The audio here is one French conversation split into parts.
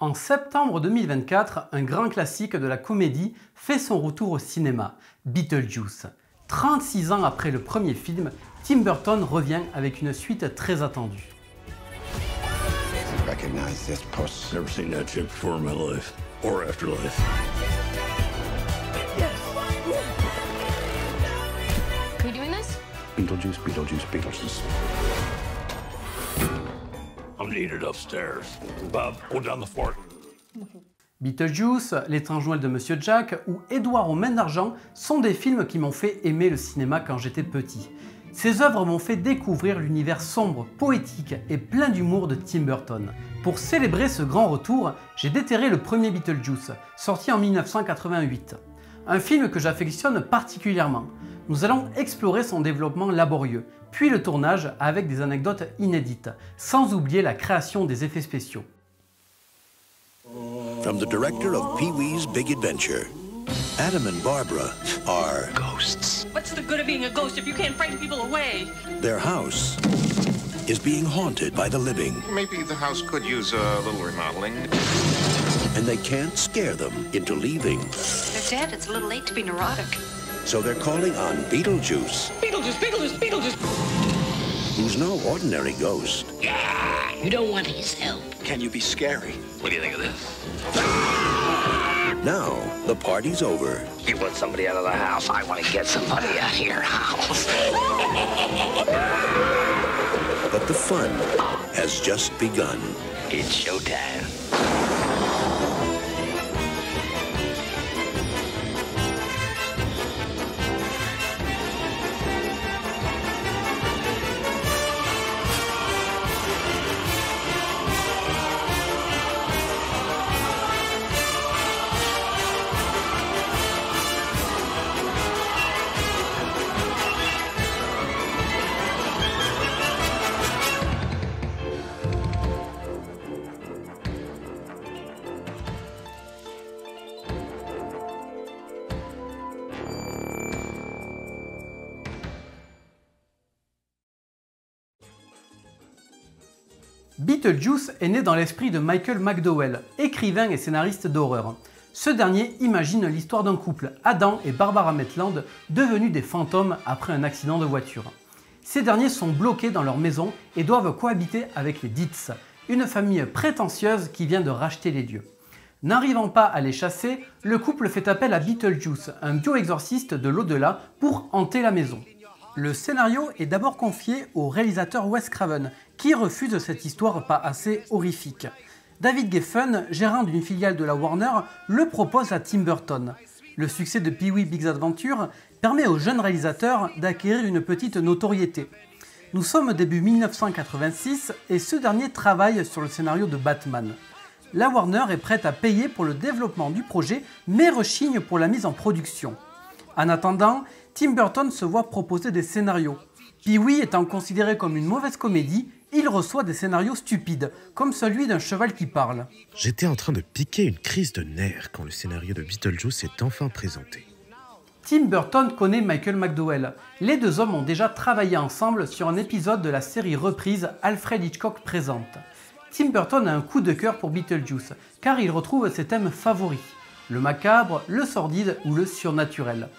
En septembre 2024, un grand classique de la comédie fait son retour au cinéma, Beetlejuice. 36 ans après le premier film, Tim Burton revient avec une suite très attendue. Recognize this post. Never seen that ship before in my life, or afterlife. Yes. Are you doing this? Beetlejuice, Beetlejuice, Beetlejuice. I'm needed upstairs. Bob, hold down the fort. Beetlejuice, L'étrange Noël de Monsieur Jack ou Édouard aux mains d'argent sont des films qui m'ont fait aimer le cinéma quand j'étais petit. Ces œuvres m'ont fait découvrir l'univers sombre, poétique et plein d'humour de Tim Burton. Pour célébrer ce grand retour, j'ai déterré le premier Beetlejuice, sorti en 1988. Un film que j'affectionne particulièrement. Nous allons explorer son développement laborieux, puis le tournage avec des anecdotes inédites, sans oublier la création des effets spéciaux. From the director of Pee-wee's Big Adventure, Adam and Barbara are ghosts. What's the good of being a ghost if you can't frighten people away? Their house is being haunted by the living. Maybe the house could use a little remodeling. And they can't scare them into leaving. They're dead. It's a little late to be neurotic. So they're calling on Beetlejuice. Beetlejuice, Beetlejuice, Beetlejuice! Who's no ordinary ghost. You don't want his help. Can you be scary? What do you think of this? Now, the party's over. You want somebody out of the house. I want to get somebody out of your house. But the fun has just begun. It's showtime. Beetlejuice est né dans l'esprit de Michael McDowell, écrivain et scénariste d'horreur. Ce dernier imagine l'histoire d'un couple, Adam et Barbara Maitland, devenus des fantômes après un accident de voiture. Ces derniers sont bloqués dans leur maison et doivent cohabiter avec les Deeds, une famille prétentieuse qui vient de racheter les lieux. N'arrivant pas à les chasser, le couple fait appel à Beetlejuice, un bioexorciste de l'au-delà, pour hanter la maison. Le scénario est d'abord confié au réalisateur Wes Craven, qui refuse cette histoire pas assez horrifique. David Geffen, gérant d'une filiale de la Warner, le propose à Tim Burton. Le succès de Pee-wee's Big Adventure permet au jeune réalisateur d'acquérir une petite notoriété. Nous sommes début 1986 et ce dernier travaille sur le scénario de Batman. La Warner est prête à payer pour le développement du projet, mais rechigne pour la mise en production. En attendant, Tim Burton se voit proposer des scénarios. Pee-wee étant considéré comme une mauvaise comédie, il reçoit des scénarios stupides, comme celui d'un cheval qui parle. J'étais en train de piquer une crise de nerfs quand le scénario de Beetlejuice est enfin présenté. Tim Burton connaît Michael McDowell. Les deux hommes ont déjà travaillé ensemble sur un épisode de la série reprise Alfred Hitchcock présente. Tim Burton a un coup de cœur pour Beetlejuice, car il retrouve ses thèmes favoris, le macabre, le sordide ou le surnaturel.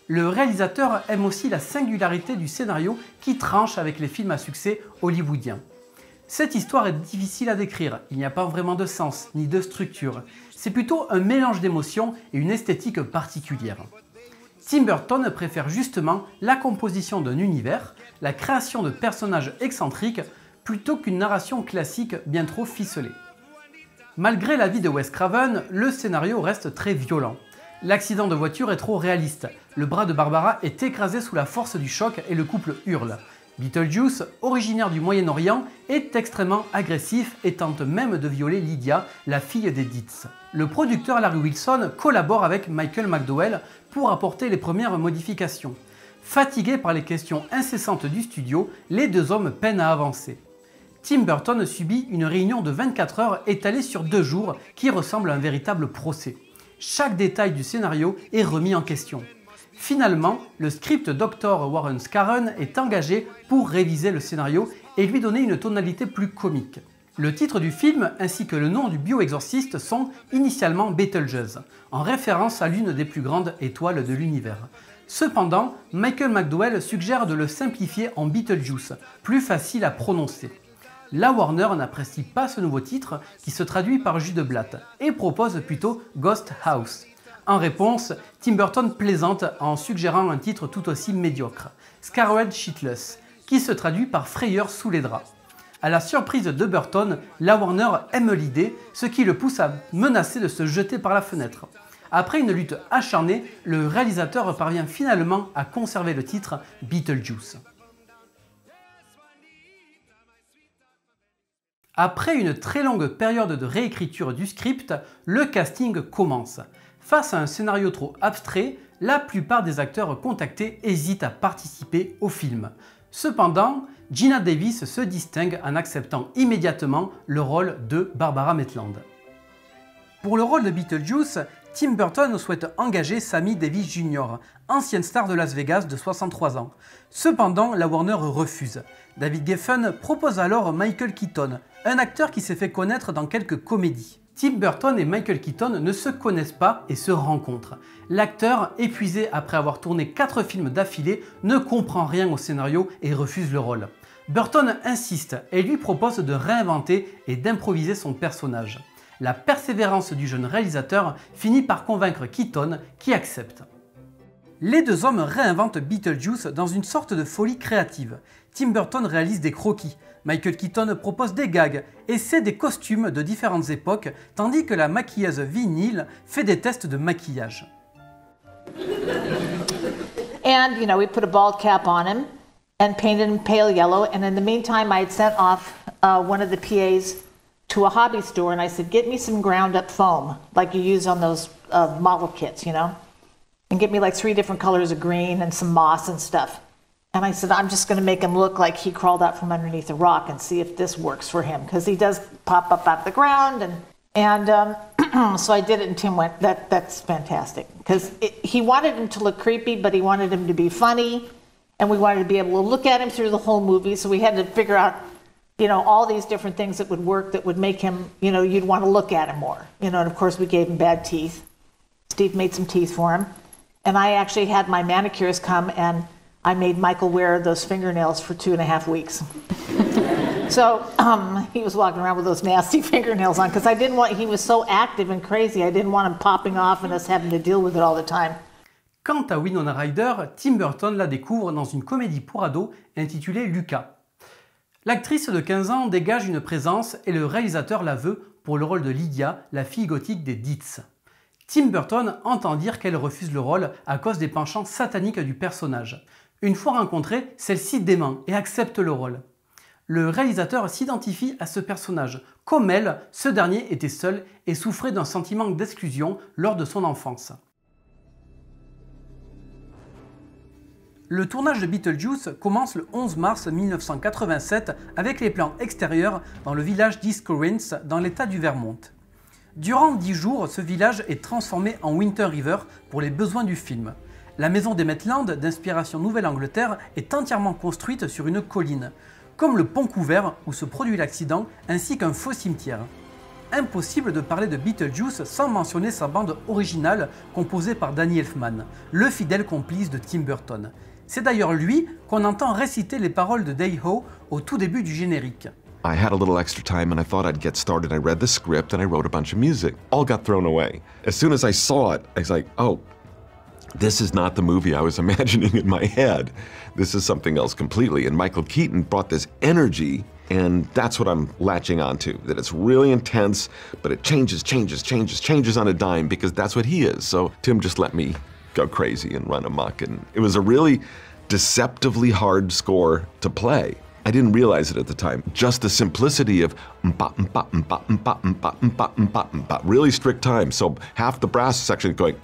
Le réalisateur aime aussi la singularité du scénario qui tranche avec les films à succès hollywoodiens. Cette histoire est difficile à décrire, il n'y a pas vraiment de sens ni de structure. C'est plutôt un mélange d'émotions et une esthétique particulière. Tim Burton préfère justement la composition d'un univers, la création de personnages excentriques, plutôt qu'une narration classique bien trop ficelée. Malgré l'avis de Wes Craven, le scénario reste très violent. L'accident de voiture est trop réaliste, le bras de Barbara est écrasé sous la force du choc et le couple hurle. Beetlejuice, originaire du Moyen-Orient, est extrêmement agressif et tente même de violer Lydia, la fille des Deeds. Le producteur Larry Wilson collabore avec Michael McDowell pour apporter les premières modifications. Fatigués par les questions incessantes du studio, les deux hommes peinent à avancer. Tim Burton subit une réunion de 24 heures étalée sur 2 jours qui ressemble à un véritable procès. Chaque détail du scénario est remis en question. Finalement, le script Dr. Warren Scarron est engagé pour réviser le scénario et lui donner une tonalité plus comique. Le titre du film ainsi que le nom du bioexorciste sont initialement Betelgeuse, en référence à l'une des plus grandes étoiles de l'univers. Cependant, Michael McDowell suggère de le simplifier en Beetlejuice, plus facile à prononcer. La Warner n'apprécie pas ce nouveau titre qui se traduit par jus de blatte et propose plutôt Ghost House. En réponse, Tim Burton plaisante en suggérant un titre tout aussi médiocre, Scared Shitless, qui se traduit par frayeur sous les draps. À la surprise de Burton, la Warner aime l'idée, ce qui le pousse à menacer de se jeter par la fenêtre. Après une lutte acharnée, le réalisateur parvient finalement à conserver le titre Beetlejuice. Après une très longue période de réécriture du script, le casting commence. Face à un scénario trop abstrait, la plupart des acteurs contactés hésitent à participer au film. Cependant, Geena Davis se distingue en acceptant immédiatement le rôle de Barbara Maitland. Pour le rôle de Beetlejuice, Tim Burton souhaite engager Sammy Davis Jr., ancienne star de Las Vegas de 63 ans. Cependant, la Warner refuse. David Geffen propose alors Michael Keaton, un acteur qui s'est fait connaître dans quelques comédies. Tim Burton et Michael Keaton ne se connaissent pas et se rencontrent. L'acteur, épuisé après avoir tourné 4 films d'affilée, ne comprend rien au scénario et refuse le rôle. Burton insiste et lui propose de réinventer et d'improviser son personnage. La persévérance du jeune réalisateur finit par convaincre Keaton qui accepte. Les deux hommes réinventent Beetlejuice dans une sorte de folie créative. Tim Burton réalise des croquis, Michael Keaton propose des gags, essaie des costumes de différentes époques, tandis que la maquilleuse Vi Neal fait des tests de maquillage. And, you know, we put a bald cap on him and painted him pale yellow, and in the meantime I had sent off one of the PAs to a hobby store and I said, get me some ground up foam, like you use on those model kits, you know? And get me like 3 different colors of green and some moss and stuff. And I said, I'm just going to make him look like he crawled out from underneath a rock and see if this works for him. Because he does pop up out of the ground. And so I did it and Tim went, that's fantastic. Because he wanted him to look creepy, but he wanted him to be funny. And we wanted to be able to look at him through the whole movie. So we had to figure out, you know, all these different things that would work that would make him, you know, you'd want to look at him more. You know, and of course we gave him bad teeth. Steve made some teeth for him. And I actually had my manicurist come and I made Michael wear those fingernails for 2.5 weeks. So he was walking around with those nasty fingernails on because I didn't want, he was so active and crazy, I didn't want him popping off and us having to deal with it all the time. Quant à Winona Ryder, Tim Burton la découvre dans une comédie pour ados intitulée Lucas. L'actrice de 15 ans dégage une présence et le réalisateur la veut pour le rôle de Lydia, la fille gothique des Deeds. Tim Burton entend dire qu'elle refuse le rôle à cause des penchants sataniques du personnage. Une fois rencontrée, celle-ci dément et accepte le rôle. Le réalisateur s'identifie à ce personnage. Comme elle, ce dernier était seul et souffrait d'un sentiment d'exclusion lors de son enfance. Le tournage de Beetlejuice commence le 11 mars 1987 avec les plans extérieurs dans le village d'East Corinth dans l'état du Vermont. Durant 10 jours, ce village est transformé en Winter River pour les besoins du film. La maison des Maitland, d'inspiration Nouvelle-Angleterre, est entièrement construite sur une colline, comme le pont couvert où se produit l'accident, ainsi qu'un faux cimetière. Impossible de parler de Beetlejuice sans mentionner sa bande originale composée par Danny Elfman, le fidèle complice de Tim Burton. C'est d'ailleurs lui qu'on entend réciter les paroles de Day-Ho au tout début du générique. I had a little extra time and I thought I'd get started. I read the script and I wrote a bunch of music. All got thrown away. As soon as I saw it, I was like, oh, this is not the movie I was imagining in my head. This is something else completely. And Michael Keaton brought this energy, and that's what I'm latching onto. That it's really intense, but it changes on a dime because that's what he is. So Tim just let me go crazy and run amok. And it was a really deceptively hard score to play. I didn't realize it at the time. Just the simplicity of really strict time. So half the brass section going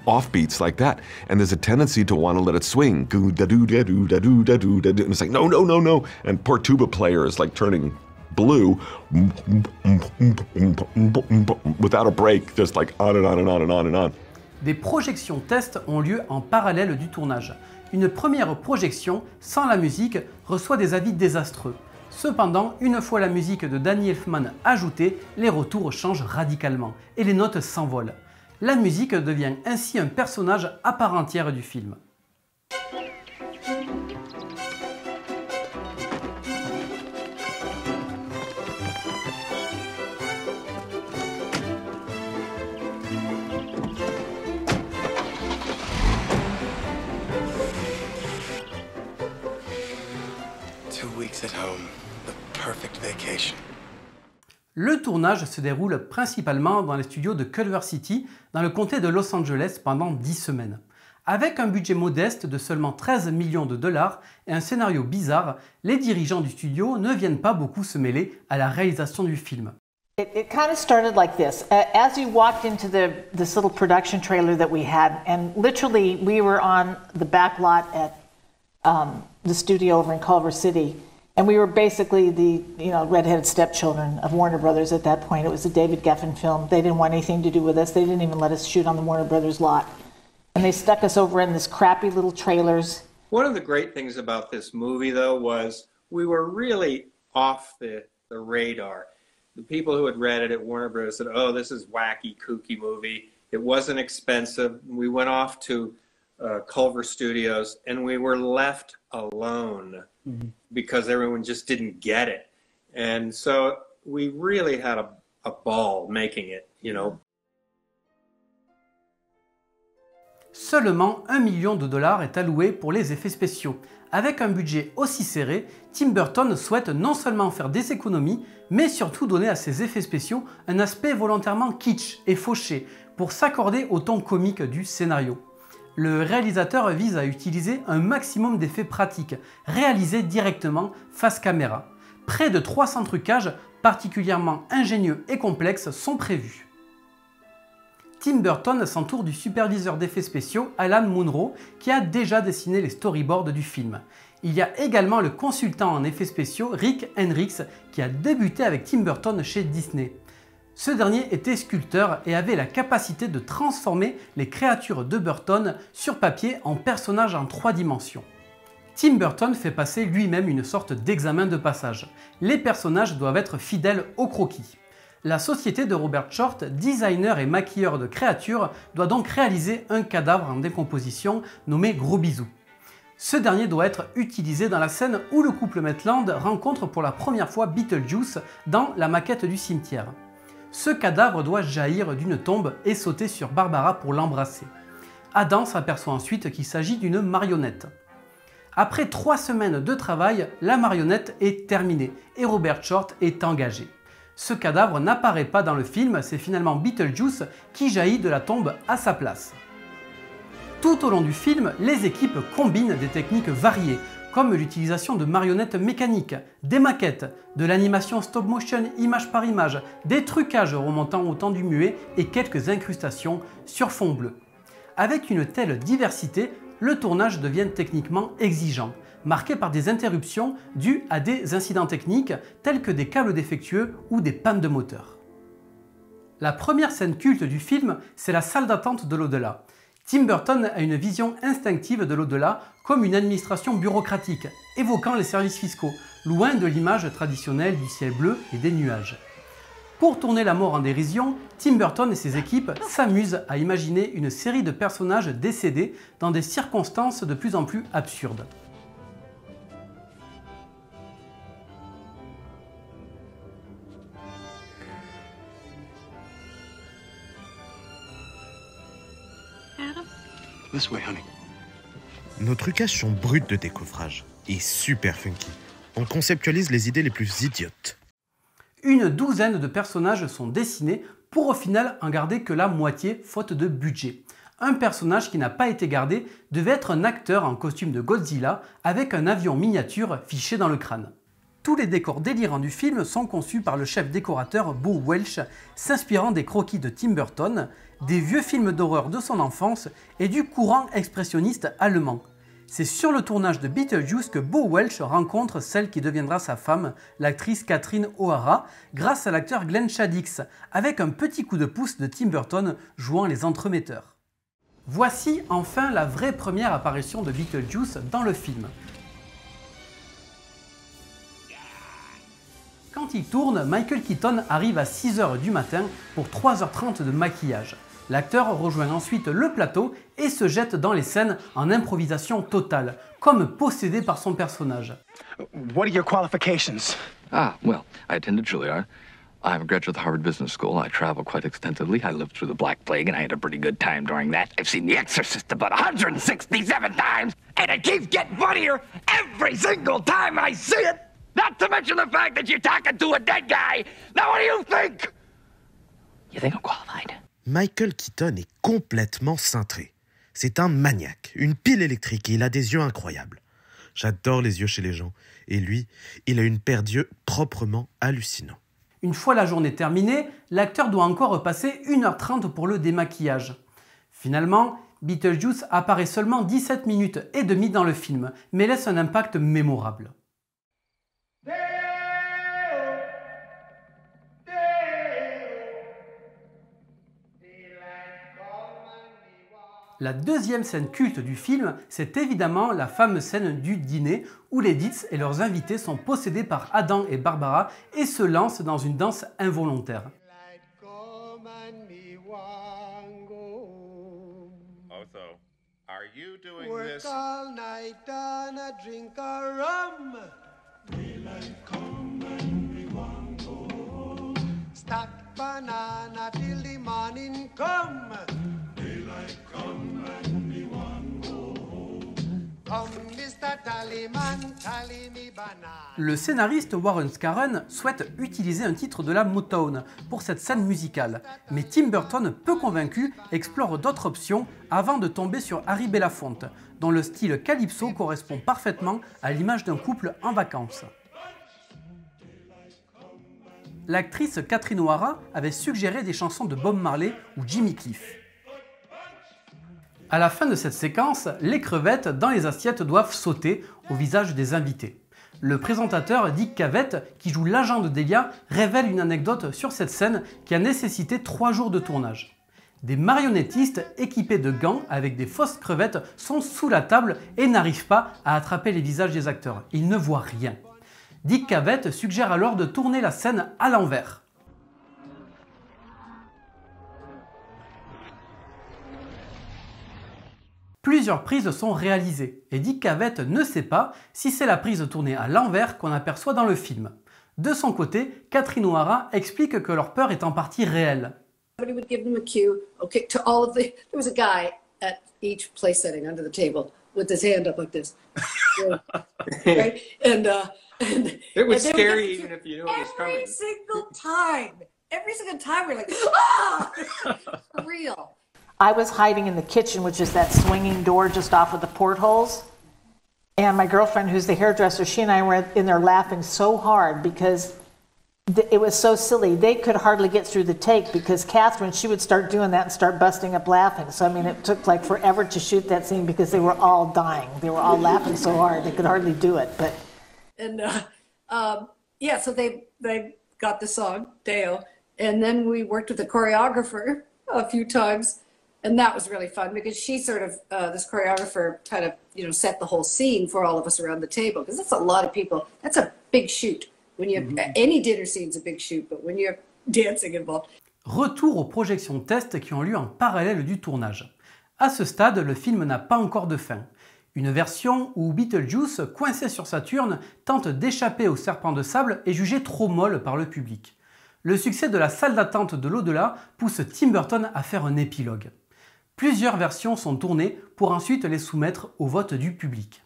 offbeats like that, and there's a tendency to want to let it swing. And it's like no, and poor tuba player is like turning blue without a break, just like on and on and on and on and on. Des projections tests ont lieu en parallèle du tournage. Une première projection, sans la musique, reçoit des avis désastreux. Cependant, une fois la musique de Danny Elfman ajoutée, les retours changent radicalement et les notes s'envolent. La musique devient ainsi un personnage à part entière du film. Le tournage se déroule principalement dans les studios de Culver City, dans le comté de Los Angeles, pendant 10 semaines. Avec un budget modeste de seulement 13 millions de dollars et un scénario bizarre, les dirigeants du studio ne viennent pas beaucoup se mêler à la réalisation du film. It kind of started like this. As you walked into this little production trailer that we had, and literally we were on the back lot at the studio over in Culver City. And we were basically the, redheaded stepchildren of Warner Brothers at that point. It was a David Geffen film. They didn't want anything to do with us. They didn't even let us shoot on the Warner Brothers lot. And they stuck us over in this crappy little trailers. One of the great things about this movie, though, was we were really off the radar. The people who had read it at Warner Brothers said, oh, this is wacky, kooky movie. It wasn't expensive. We went off to Culver Studios, and we were left alone. Because everyone just didn't get it. And so we really had a ball making it, Seulement 1 million de dollars est alloué pour les effets spéciaux. Avec un budget aussi serré, Tim Burton souhaite non seulement faire des économies, mais surtout donner à ses effets spéciaux un aspect volontairement kitsch et fauché pour s'accorder au ton comique du scénario. Le réalisateur vise à utiliser un maximum d'effets pratiques, réalisés directement face caméra. Près de 300 trucages particulièrement ingénieux et complexes sont prévus. Tim Burton s'entoure du superviseur d'effets spéciaux Alan Munro, qui a déjà dessiné les storyboards du film. Il y a également le consultant en effets spéciaux Rick Hendricks, qui a débuté avec Tim Burton chez Disney. Ce dernier était sculpteur et avait la capacité de transformer les créatures de Burton sur papier en personnages en 3 dimensions. Tim Burton fait passer lui-même une sorte d'examen de passage. Les personnages doivent être fidèles au croquis. La société de Robert Short, designer et maquilleur de créatures, doit donc réaliser un cadavre en décomposition nommé Gros Bisou. Ce dernier doit être utilisé dans la scène où le couple Maitland rencontre pour la première fois Beetlejuice dans la maquette du cimetière. Ce cadavre doit jaillir d'une tombe et sauter sur Barbara pour l'embrasser. Adam s'aperçoit ensuite qu'il s'agit d'une marionnette. Après 3 semaines de travail, la marionnette est terminée et Robert Short est engagé. Ce cadavre n'apparaît pas dans le film, c'est finalement Beetlejuice qui jaillit de la tombe à sa place. Tout au long du film, les équipes combinent des techniques variées, comme l'utilisation de marionnettes mécaniques, des maquettes, de l'animation stop motion image par image, des trucages remontant au temps du muet et quelques incrustations sur fond bleu. Avec une telle diversité, le tournage devient techniquement exigeant, marqué par des interruptions dues à des incidents techniques tels que des câbles défectueux ou des pannes de moteur. La première scène culte du film, c'est la salle d'attente de l'au-delà. Tim Burton a une vision instinctive de l'au-delà comme une administration bureaucratique, évoquant les services fiscaux, loin de l'image traditionnelle du ciel bleu et des nuages. Pour tourner la mort en dérision, Tim Burton et ses équipes s'amusent à imaginer une série de personnages décédés dans des circonstances de plus en plus absurdes. This way, honey. Nos trucages sont bruts de découvrage et super funky. On conceptualise les idées les plus idiotes. Une douzaine de personnages sont dessinés pour au final en garder que la moitié faute de budget. Un personnage qui n'a pas été gardé devait être un acteur en costume de Godzilla avec un avion miniature fiché dans le crâne. Tous les décors délirants du film sont conçus par le chef décorateur Bo Welch, s'inspirant des croquis de Tim Burton, des vieux films d'horreur de son enfance et du courant expressionniste allemand. C'est sur le tournage de Beetlejuice que Bo Welch rencontre celle qui deviendra sa femme, l'actrice Catherine O'Hara, grâce à l'acteur Glenn Shadix, avec un petit coup de pouce de Tim Burton jouant les entremetteurs. Voici enfin la vraie première apparition de Beetlejuice dans le film. quand il tourne, Michael Keaton arrive à 6h du matin pour 3h30 de maquillage. L'acteur rejoint ensuite le plateau et se jette dans les scènes en improvisation totale, comme possédé par son personnage. What are your qualifications? Well, I attended Juilliard. I'm a graduate of the Harvard Business School. I travel quite extensively. I lived through the Black Plague, and I had a pretty good time during that. I've seen The Exorcist about 167 times, and it keeps getting funnier every single time I see it. Not to mention the fact that you're talking to a dead guy. Now what do you think? You think I'm qualified? Michael Keaton est complètement cintré. C'est un maniaque, une pile électrique et il a des yeux incroyables. J'adore les yeux chez les gens. Et lui, il a une paire d'yeux proprement hallucinant. Une fois la journée terminée, l'acteur doit encore repasser 1h30 pour le démaquillage. Finalement, Beetlejuice apparaît seulement 17 minutes et demie dans le film, mais laisse un impact mémorable. La deuxième scène culte du film, c'est évidemment la fameuse scène du dîner où les Deeds et leurs invités sont possédés par Adam et Barbara et se lancent dans une danse involontaire. Le scénariste Warren Scarron souhaite utiliser un titre de la Motown pour cette scène musicale, mais Tim Burton, peu convaincu, explore d'autres options avant de tomber sur Harry Belafonte, dont le style calypso correspond parfaitement à l'image d'un couple en vacances. L'actrice Catherine O'Hara avait suggéré des chansons de Bob Marley ou Jimmy Cliff. À la fin de cette séquence, les crevettes dans les assiettes doivent sauter au visage des invités. Le présentateur Dick Cavett, qui joue l'agent de Delia, révèle une anecdote sur cette scène qui a nécessité 3 jours de tournage. Des marionnettistes équipés de gants avec des fausses crevettes sont sous la table et n'arrivent pas à attraper les visages des acteurs. Ils ne voient rien. Dick Cavett suggère alors de tourner la scène à l'envers. Plusieurs prises sont réalisées et Dick Cavett ne sait pas si c'est la prise tournée à l'envers qu'on aperçoit dans le film. De son côté, Catherine O'Hara explique que leur peur est en partie réelle. Somebody would give them a cue. Okay, to all of the. There was a guy at each place setting under the table with his hand up like this, right? And it was scary even if you knew it was coming. Every single time we're like, ah, for real. I was hiding in the kitchen, which is that swinging door just off of the portholes. And my girlfriend, who's the hairdresser, she and I were in there laughing so hard because it was so silly. They could hardly get through the take because Catherine, she would start doing that and start busting up laughing. So, I mean, it took like forever to shoot that scene because they were all dying. They were all laughing so hard. They could hardly do it. But And yeah, so they got the song, Deo. And then we worked with the choreographer a few times. And that was really fun because she sort of, this choreographer kind of, set the whole scene for all of us around the table. Because that's a lot of people. That's a big shoot. When you any dinner scene's a big shoot, but when you have dancing involved. Retour aux projections test qui ont lieu en parallèle du tournage. À ce stade, le film n'a pas encore de fin. Une version où Beetlejuice, coincé sur Saturne, tente d'échapper au serpent de sable est jugée trop molle par le public. Le succès de la salle d'attente de l'au-delà pousse Tim Burton à faire un épilogue. Plusieurs versions sont tournées pour ensuite les soumettre au vote du public.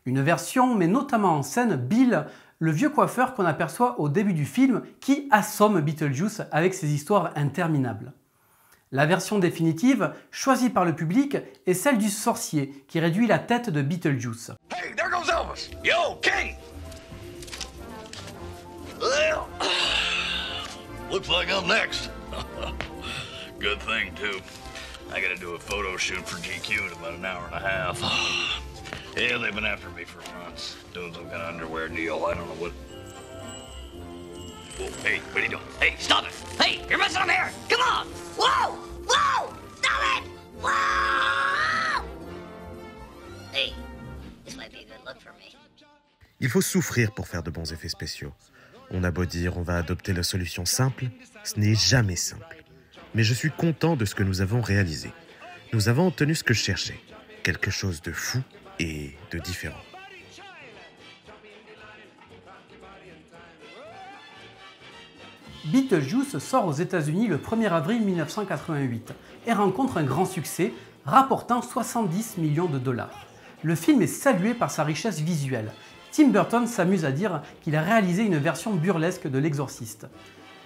Une version met notamment en scène Bill, le vieux coiffeur qu'on aperçoit au début du film qui assomme Beetlejuice avec ses histoires interminables. La version définitive, choisie par le public, est celle du sorcier qui réduit la tête de Beetlejuice. Hey, there goes Elvis. Yo, Kenny. Well, looks like I'm next. Good thing, too. I gotta do a photo shoot for GQ in about an hour and a half. Yeah, they've been after me for months. Doing some kind of underwear deal. I don't know what. Whoa, hey, what are you doing? Hey, stop it! Hey, you're messing up here! Come on! Whoa! Whoa! Stop it! Whoa! Hey, this might be a good look for me. Il faut souffrir pour faire de bons effets spéciaux. On a beau dire on va adopter la solution simple, ce n'est jamais simple. Mais je suis content de ce que nous avons réalisé. Nous avons obtenu ce que je cherchais, quelque chose de fou et de différent. Beetlejuice sort aux États-Unis le 1er avril 1988 et rencontre un grand succès, rapportant 70 millions de dollars. Le film est salué par sa richesse visuelle. Tim Burton s'amuse à dire qu'il a réalisé une version burlesque de l'Exorciste.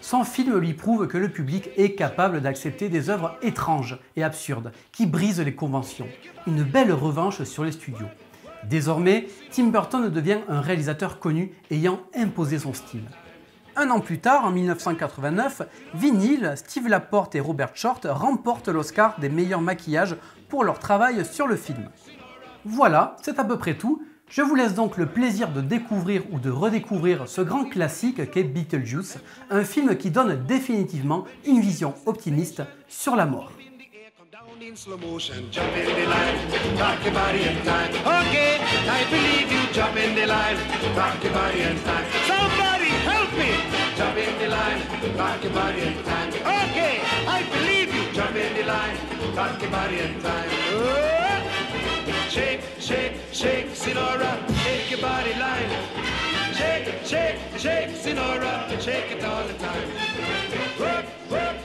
Son film lui prouve que le public est capable d'accepter des œuvres étranges et absurdes qui brisent les conventions. Une belle revanche sur les studios. Désormais, Tim Burton devient un réalisateur connu ayant imposé son style. Un an plus tard, en 1989, Vinyl, Steve Laporte et Robert Short remportent l'Oscar des meilleurs maquillages pour leur travail sur le film. Voilà, c'est à peu près tout. Je vous laisse donc le plaisir de découvrir ou de redécouvrir ce grand classique qu'est Beetlejuice, un film qui donne définitivement une vision optimiste sur la mort. In slow motion, jump in the line, rock your body in time. Okay, I believe you, jump in the line, rock your body in time. Somebody help me! Jump in the line, rock your body in time. Okay, I believe you, jump in the line, rock your body in time. Shake, shake, shake, Sinora, shake your body line. Shake, shake, shake, Sinora, shake it all the time. Work, work.